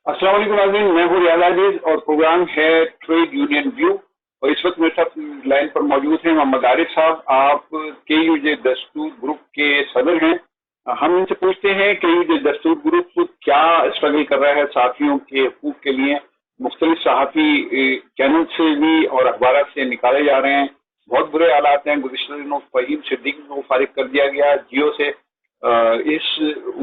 अस्सलाम वालेकुम नाज़रीन, मैं हूँ रियाज आजिज और प्रोग्राम है ट्रेड यूनियन व्यू। और इस वक्त मेरे साथ लाइन पर मौजूद हैं मोहम्मद आरिफ साहब। आप KUJ दस्तूर ग्रुप के सदर हैं। हम इनसे पूछते हैं KUJ दस्तूर ग्रुप क्या स्ट्रगल कर रहा है साथियों के हकूक के लिए। मुख्तलिफ सहाफ़ी चैनल से भी और अखबार से निकाले जा रहे हैं। बहुत बुरे हालात हैं। गुज़िश्ता दिनों फ़हीम सिद्दीकी को फारिग कर दिया गया जियो से।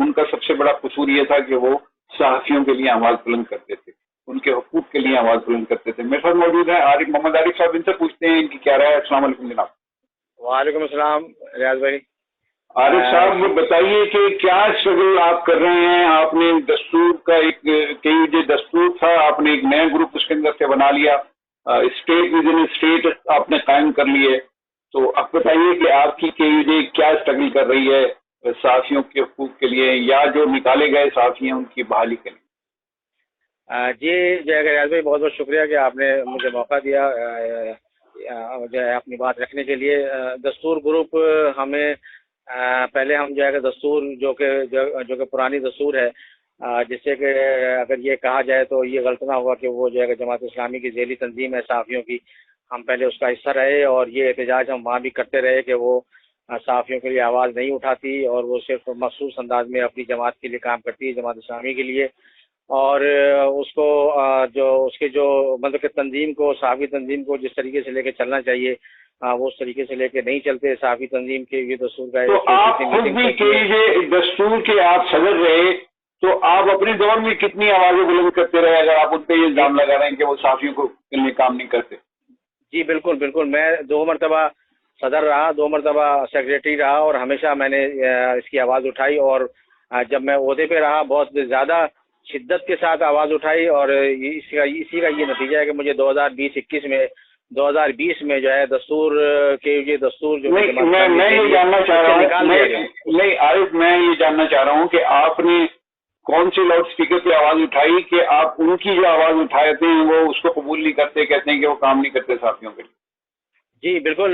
उनका सबसे बड़ा कसूर ये था कि वो सहाफ़ियों के लिए आवाज़ बुलंद करते थे, उनके हकूक़ के लिए आवाज़ बुलंद करते थे। मेरे साथ मौजूद है मोहम्मद आरिफ साहब। इनसे पूछते हैं इनकी क्या राय है। अस्सलाम वालेकुम जनाब। वालेकुम अस्सलाम रियाज भाई। आरिफ साहब बताइए कि क्या स्ट्रगल आप कर रहे हैं। आपने दस्तूर का एक KUJ दस्तूर था, आपने एक नया ग्रुप उसके अंदर से बना लिया, स्टेट विद इन स्टेट आपने कायम कर लिए। तो आप बताइए कि आपकी KUJ क्या स्ट्रगल कर रही है सहाफ़ियों के हकूक़ के लिए या जो निकाले गए सहाफ़ी हैं उनकी बहाली के लिए। जी जय रियाज भाई, बहुत बहुत शुक्रिया कि आपने मुझे मौका दिया जो है अपनी बात रखने के लिए। दस्तूर ग्रुप हमें पहले हम जो है दस्तूर जो कि पुरानी दस्तूर है, जिससे कि अगर ये कहा जाए तो ये गलत ना होगा कि वो जो है जमात इस्लामी की ज़ेली तंजीम है सहाफ़ियों की। हम पहले उसका हिस्सा रहे और ये एहतजाज हम वहाँ भी करते रहे कि वो सहाफ़ियों के लिए आवाज़ नहीं उठाती और वो सिर्फ मखसूस अंदाज में अपनी जमात के लिए काम करती है, जमात इस्लामी के लिए। और उसको जो उसके जो मतलब कि तंजीम को, सहाफ़ी तंजीम को जिस तरीके से लेके चलना चाहिए वो उस तरीके से लेके नहीं चलते। सहाफ़ी तंजीम के ये दस्तूर का तो आप खुद भी KUJ दस्तूर के आप सदर रहे, तो आप अपने दौर में कितनी आवाज़ें बुलंद करते रहे अगर आप उन पर ये इल्ज़ाम लगा रहे हैं कि वो सहाफ़ियों को के लिए काम नहीं करते। जी बिल्कुल बिल्कुल, मैं 2 मरतबा सदर रहा, 2 मरतबा सेक्रेटरी रहा और हमेशा मैंने इसकी आवाज़ उठाई। और जब मैं ओहदे पे रहा बहुत ज़्यादा शिद्दत के साथ आवाज़ उठाई और इसी का ये नतीजा है कि मुझे 2020-21 में 2020 में जो है दस्तूर KUJ दस्तूर जो मैं ये जानना चाह रहा हूँ, नहीं आरिफ, मैं ये जानना चाह रहा हूँ कि आपने कौन से लाउड स्पीकर पे आवाज़ उठाई कि आप उनकी जो आवाज़ उठाते हैं वो उसको कबूल नहीं करते, कहते हैं कि वो काम नहीं करते साथियों के लिए। जी बिल्कुल,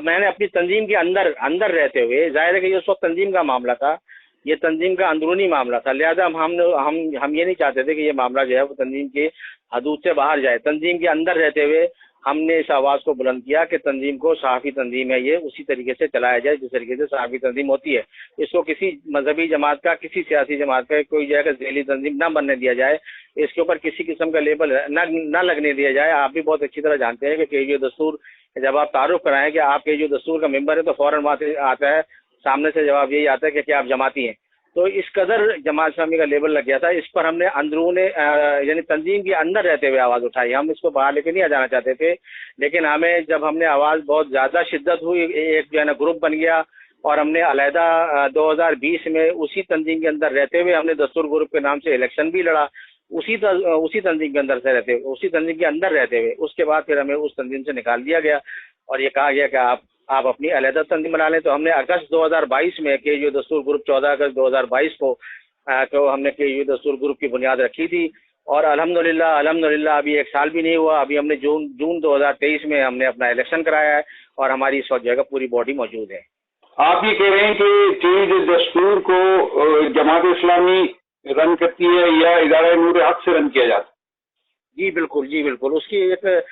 मैंने अपनी तंजीम के अंदर अंदर रहते हुए, जाहिर है कि ये उस वक्त तंजीम का मामला था, ये तंजीम का अंदरूनी मामला था, लिहाजा हम ये नहीं चाहते थे कि ये मामला जो है वो तंजीम के हदूद से बाहर जाए। तंजीम के अंदर रहते हुए हमने इस आवाज़ को बुलंद किया कि तंजीम को सहाफ़ी तंजीम है ये, उसी तरीके से चलाया जाए जिस तरीके से सहाफ़ी तंजीम होती है। इसको किसी मजहबी जमात का, किसी सियासी जमात का कोई जो है ज़ेली तंजीम ना बनने दिया जाए, इसके ऊपर किसी किस्म का लेबल न लगने दिया जाए। आप भी बहुत अच्छी तरह जानते हैं कि KUJ दस्तूर जब आप तारुफ कराएं कि आप KUJ दस्तूर का मेंबर है तो फ़ौरन वहाँ से आता है, सामने से जवाब यही आता है कि क्या आप जमाती हैं। तो इस कदर जमात इस्लामी का लेबल लग गया था। इस पर हमने अंदरूने यानी तंजीम के अंदर रहते हुए आवाज़ उठाई। हम इसको बाहर लेके नहीं आ जाना चाहते थे, लेकिन हमें जब हमने आवाज़ बहुत ज़्यादा शिद्दत हुई, एक जो है ना ग्रुप बन गया और हमने अलहदा 2020 में उसी तंजीम के अंदर रहते हुए हमने दस्तूर ग्रुप के नाम से इलेक्शन भी लड़ा, उसी तंजीम के अंदर से रहते हुए, उसी तंजीम के अंदर रहते हुए। उसके बाद फिर हमें उस तंजीम से निकाल दिया गया और ये कहा गया कि आप अपनी अलहदा तंजीम बना लें। तो हमने अगस्त 2022 में KUJ दस्तूर ग्रुप 14 अगस्त 2022 को तो हमने KUJ दस्तूर ग्रुप की बुनियाद रखी थी और अल्हम्दुलिल्लाह अभी 1 साल भी नहीं हुआ, अभी हमने जून 2023 में हमने अपना इलेक्शन कराया है और हमारी इस वक्त जगह पूरी बॉडी मौजूद है। आप ये कह रहे हैं कि KUJ दस्तूर को जमात इस्लामी रन करती है या इदारा नूर हक से रन किया जाता है? जी बिल्कुल, उसकी एक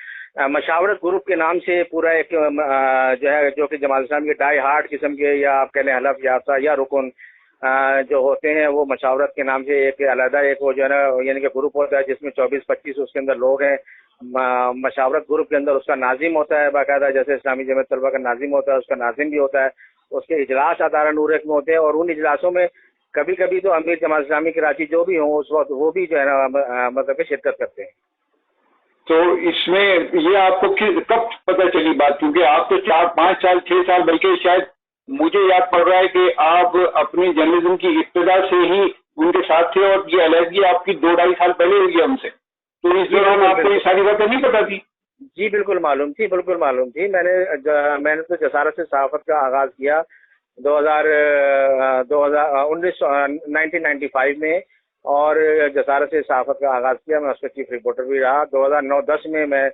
मशावरत ग्रुप के नाम से पूरा एक जो है जो कि जमात इस्लामी के डाई हार्ट किस्म के या आप कह लें हलफ याफ्ता या रुकन जो होते हैं वो मशावरत के नाम से एक अलहदा एक वो जो है ना यानी कि ग्रुप होता है जिसमें 24-25 उसके अंदर लोग हैं। मशावरत ग्रुप के अंदर उसका नाजिम होता है बाकायदा, जैसे इस्लामी जमात तलबा का नाजिम होता है उसका नाजिम भी होता है। उसके इजलास अदारा नूर हक में होते हैं और उन इजलासों में कभी कभी तो अमीर जमात इस्लामी कराची जो भी हों उस वक्त वो भी जो है ना मतलब कि शिरकत करते हैं। तो इसमें ये आपको कब पता चली बात, क्योंकि आप तो 4-5 साल 6 साल बल्कि शायद मुझे याद पड़ रहा है कि आप अपनी जर्नलिज्म की इब्तिदा से ही उनके साथ थे और ये अलहदगी आपकी 2-2.5 साल पहले हुई है हमसे, तो इस दौरान आपको ये सारी बातें नहीं पता थी? जी बिल्कुल मालूम थी। मैंने तो जसारत से सहाफत का आगाज़ किया 1995 में और जसारत से सहाफत का आगाज़ किया। मैं उसका चीफ रिपोर्टर भी रहा। 2009-10 में मैं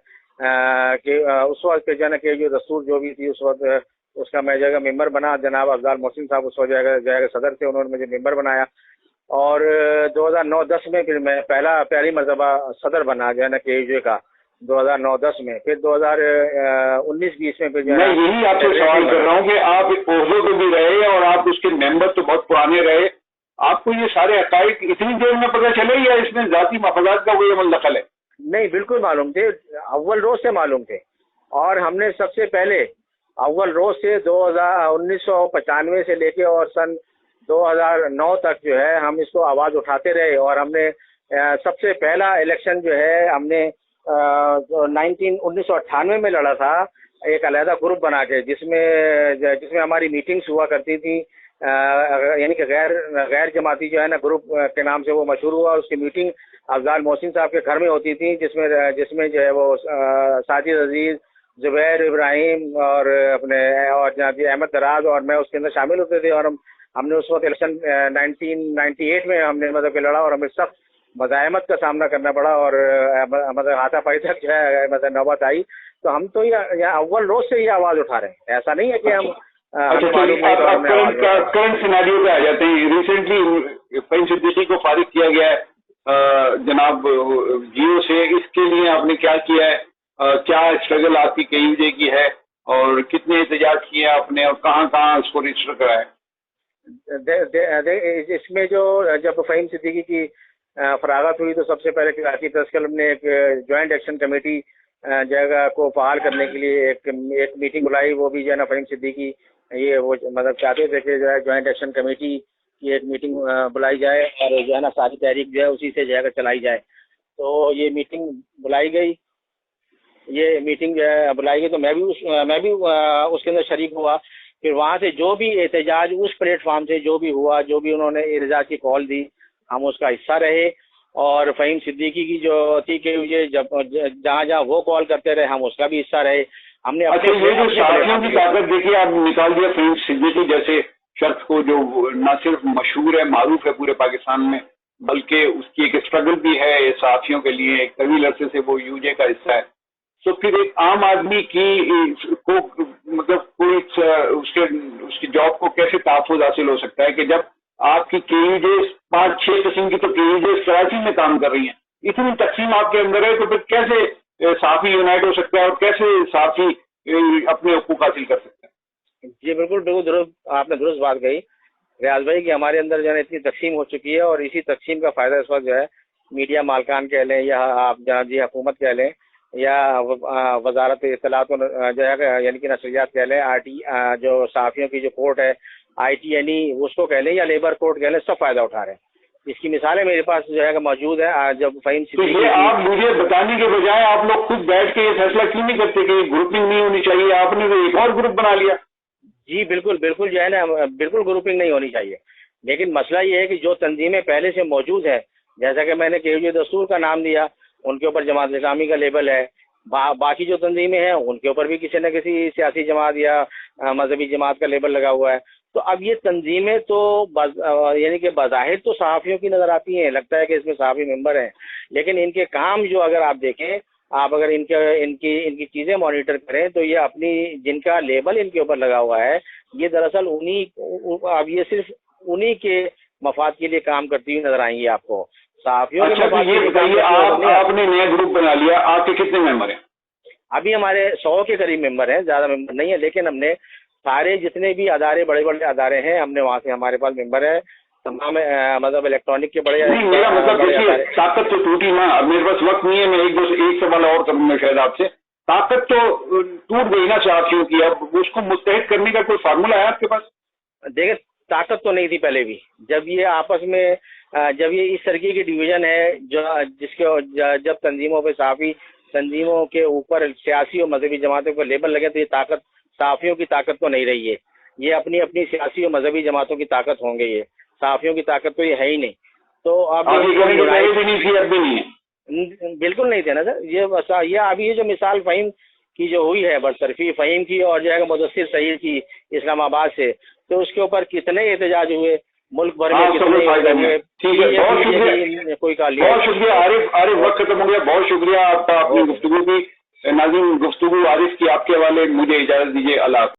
उस वक्त जो है ना KUJ दस्तूर जो भी थी उस वक्त उसका मैं जगह मेंबर बना। जनाब अफजाल मोहसिन साहब उस वक्त जगह सदर थे, उन्होंने मुझे मेंबर बनाया اور 2009-10 میں پھر میں پہلی مرتبہ صدر بنا جو ہے نا KUJ کا 2009-10 میں، پھر 2019-20 میں پھر جو ہے میں یہی آپ سے سوال کر رہا ہوں کہ آپ عہدوں پہ بھی رہے اور آپ اس کے ممبر تو بہت پرانے رہے، آپ کو یہ سارے حقائق اتنی دیر میں پتہ چلے یا اس میں ذاتی مفادات کا کوئی عمل دخل ہے؟ نہیں، بالکل معلوم تھے، اول روز سے معلوم تھے، اور ہم نے سب سے پہلے اول روز سے 1995 سے لے کے اور سن 2009 تک جو ہے ہم اس کو آواز اٹھاتے رہے، اور ہم نے سب سے پہلا الیکشن جو ہے ہم نے 1998 میں لڑا تھا، ایک علیحدہ گروپ بنا کے، جس میں ہماری میٹنگز ہوا کرتی تھی، یعنی کہ غیر جماعتی جو ہے نا گروپ کے نام سے وہ مشہور ہوا، اس کی میٹنگ افضال محسن صاحب کے گھر میں ہوتی تھی، جس میں جو ہے وہ ساجد عزیز، زبیر ابراہیم اور جناب احمد دراز اور میں اس کے اندر شامل ہوتے تھے، اور ہم نے اس وقت الیکشن 1998 میں ہم نے مطلب کہ لڑا، اور ہمیں سخت مزاحمت کا سامنا کرنا پڑا، اور مطلب ہاتھا پائی تک جو ہے مطلب نوبت آئی، تو ہم تو یہ اول روز سے یہ آواز اٹھا رہے ہیں، ایسا نہیں ہے کہ ہم کرنٹ سیناریو پہ آ جاتے ہیں۔ ریسنٹلی فہیم صدیقی کو فارغ کیا گیا ہے جناب جیو سے، اس کے لیے آپ نے کیا کیا ہے؟ کیا اسٹرگل آپ کی KUJ کی ہے، اور کتنے احتجاج کیے آپ نے، اور کہاں کہاں اس کو رجسٹر کرایا؟ اس میں جو جب فہیم صدیقی کی فراغت ہوئی تو سب سے پہلے کراچی پریس کلب نے ایک جوائنٹ ایکشن کمیٹی جگہ کو فعال کرنے کے لیے ایک میٹنگ بلائی، وہ بھی جو ہے نا فہیم صدیقی یہ وہ مطلب چاہتے تھے کہ جو ہے جوائنٹ ایکشن کمیٹی کی ایک میٹنگ بلائی جائے، اور جو ہے نا ساری تحریک جو ہے اسی سے جو ہے چلائی جائے، تو یہ میٹنگ بلائی گئی، تو میں بھی اس کے اندر شریک ہوا۔ پھر وہاں سے جو بھی احتجاج اس پلیٹ فارم سے جو بھی ہوا، جو بھی انہوں نے احتجاج کی کال دی، ہم اس کا حصہ رہے، اور فہیم صدیقی کی جو تھی کہ جہاں وہ کال کرتے رہے ہم اس کا بھی حصہ رہے۔ ہم نے صحافیوں کی طاقت دیکھیے، آپ نکال دیا فہیم صدیقی جیسے شخص کو جو نہ صرف مشہور ہے، معروف ہے پورے پاکستان میں، بلکہ اس کی ایک اسٹرگل بھی ہے صحافیوں کے لیے، ایک طویل عرصے سے وہ UJ کا حصہ ہے، تو پھر ایک عام آدمی کی کو مطلب کوئی اس کی جاب کو کیسے تحفظ حاصل ہو سکتا ہے کہ جب آپ کی KUJ 5-6 قسم کی تو KUJ کراچی میں کام کر رہی ہیں، اتنی تقسیم آپ کے اندر ہے، تو پھر کیسے صحافی یونائٹ ہو سکتا ہے اور کیسے صحافی اپنے حقوق حاصل کر سکتا ہے؟ جی بالکل درست، آپ نے درست بات کہی ریاض بھائی کہ ہمارے اندر جو ہے اتنی تقسیم ہو چکی ہے، اور اسی تقسیم کا فائدہ اس وقت جو ہے میڈیا مالکان کہہ لیں، یا آپ جی حکومت کہہ لیں، یا وزارت اطلاعات جو ہے یعنی کہ نشریات کہہ لیں، RT جو صحافیوں کی جو کورٹ ہے ITNE اس کو کہہ لیں، یا لیبر کورٹ کہہ لیں، سب فائدہ اٹھا رہے ہیں۔ اس کی مثالیں میرے پاس جو ہے موجود ہے۔ جب فہیم صدیقی آپ مجھے بتانے کے بجائے آپ لوگ خود بیٹھ کے یہ فیصلہ کیوں نہیں کرتے کہ گروپنگ نہیں ہونی چاہیے؟ آپ نے تو ایک اور گروپ بنا لیا۔ جی بالکل جو ہے نا، بالکل گروپنگ نہیں ہونی چاہیے، لیکن مسئلہ یہ ہے کہ جو تنظیمیں پہلے سے موجود ہیں، جیسا کہ میں نے KUJ دستور کا نام دیا، ان کے اوپر جماعت اسلامی کا لیبل ہے، باقی جو تنظیمیں ہیں ان کے اوپر بھی کسی نہ کسی سیاسی جماعت یا مذہبی جماعت کا لیبل لگا ہوا ہے، تو اب یہ تنظیمیں تو یعنی کہ بظاہر تو صحافیوں کی نظر آتی ہیں، لگتا ہے کہ اس میں صحافی ممبر ہیں، لیکن ان کے کام جو اگر آپ دیکھیں، آپ اگر ان کی چیزیں مانیٹر کریں، تو یہ اپنی جن کا لیبل ان کے اوپر لگا ہوا ہے، یہ دراصل اب یہ صرف انہی کے مفاد کے لیے کام کرتی ہوئی نظر آئیں گی آپ کو، صحافیوں کے مفاد کے لیے کام کرتی ہوئی۔ آپ نے نیا گروپ بنا لیا، آپ کے کتنے ممبر ہیں؟ ابھی ہمارے 100 کے قریب ممبر ہیں، زیادہ ممبر نہیں ہے، لیکن ہم نے سارے جتنے بھی ادارے بڑے بڑے ادارے ہیں، ہم نے وہاں سے ہمارے پاس ممبر ہے تمام، مطلب الیکٹرانک کے بڑے میرا مطلب دیکھیے طاقت تو ٹوٹی نا، میرے پاس وقت نہیں ہے، میں ایک سوال اور کروں گا شاید آپ سے، طاقت تو ٹوٹ گئی نا صحافیوں کی، اب اس کو متحد کرنے کا کوئی فارمولا ہے آپ کے پاس؟ دیکھیں طاقت تو نہیں تھی پہلے بھی، جب یہ آپس میں جب یہ اس طریقے کی ڈویژن ہے جس کے جب تنظیموں پہ صحافی تنظیموں کے اوپر سیاسی اور مذہبی جماعتوں پر لیبل لگے، تو یہ طاقت صحافیوں کی طاقت تو نہیں رہی ہے، یہ اپنی اپنی سیاسی اور مذہبی جماعتوں کی طاقت ہوں گے، یہ صحافیوں کی طاقت تو یہ ہے ہی نہیں، تو اب بالکل نہیں تھے نا سر، یہ ابھی یہ جو مثال فہیم کی جو ہوئی ہے، برطرفی فہیم کی اور جو ہے مدثر سعید کی اسلام آباد سے، تو اس کے اوپر کتنے احتجاج ہوئے ملک بھر میں، کتنے ہوئے، کوئی کال لیا۔ بہت شکریہ عارف، وقت ختم ہو گیا، بہت شکریہ آپ کا اپنی گفتگو کی، ناظرین گفتگو عارف کی آپ کے حوالے، مجھے اجازت دیجیے، اللہ حافظ۔